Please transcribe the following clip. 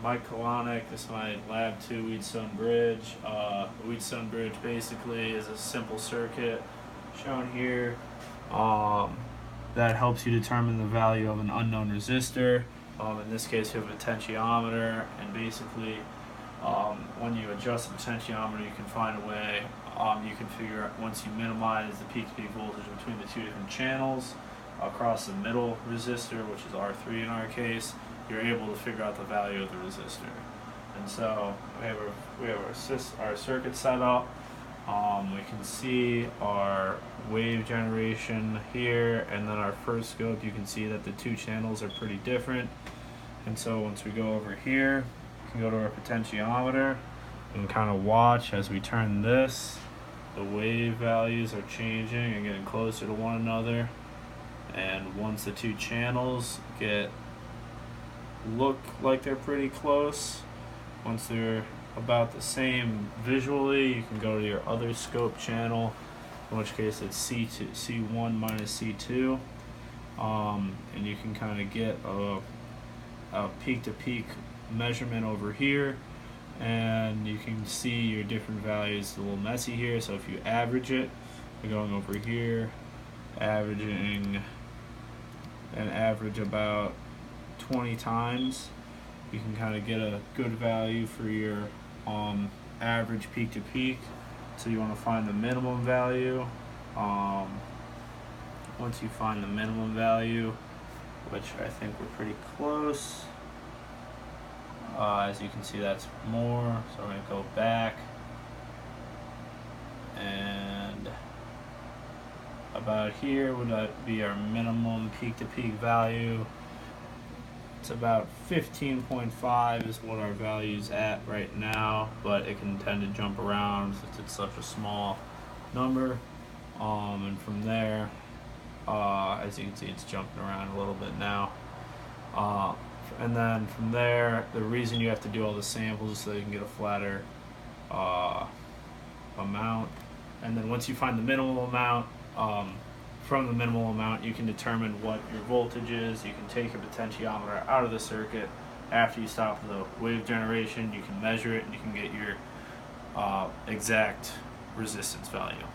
Mike Kalanick. This is my Lab 2 Wheatstone Bridge. Wheatstone Bridge basically is a simple circuit shown here that helps you determine the value of an unknown resistor. In this case, you have a potentiometer, and basically when you adjust the potentiometer, you can find a way, you can figure out, once you minimize the peak-to-peak voltage between the two different channels across the middle resistor, which is R3 in our case, you're able to figure out the value of the resistor. And so we have our circuit set up. We can see our wave generation here, and then our first scope, you can see that the two channels are pretty different. And so once we go over here, we can go to our potentiometer and kind of watch as we turn this. The wave values are changing and getting closer to one another. And once the two channels look like they're pretty close, once they're about the same visually, you can go to your other scope channel, in which case it's C1 minus C2, and you can kind of get a peak-to-peak measurement over here, and you can see your different values. It's a little messy here, so if you average it, we're going over here, averaging an average about 20 times, you can kind of get a good value for your average peak to peak. So you want to find the minimum value. Once you find the minimum value, which I think we're pretty close, as you can see, that's more. So we're going to go back, and about here would be our minimum peak to peak value. It's about 15.5 is what our value's at right now, but it can tend to jump around since it's such a small number. And from there, as you can see, it's jumping around a little bit now. And then from there, the reason you have to do all the samples is so you can get a flatter amount. And then once you find the minimal amount, from the minimal amount, you can determine what your voltage is. You can take your potentiometer out of the circuit. After you stop the wave generation, you can measure it, and you can get your exact resistance value.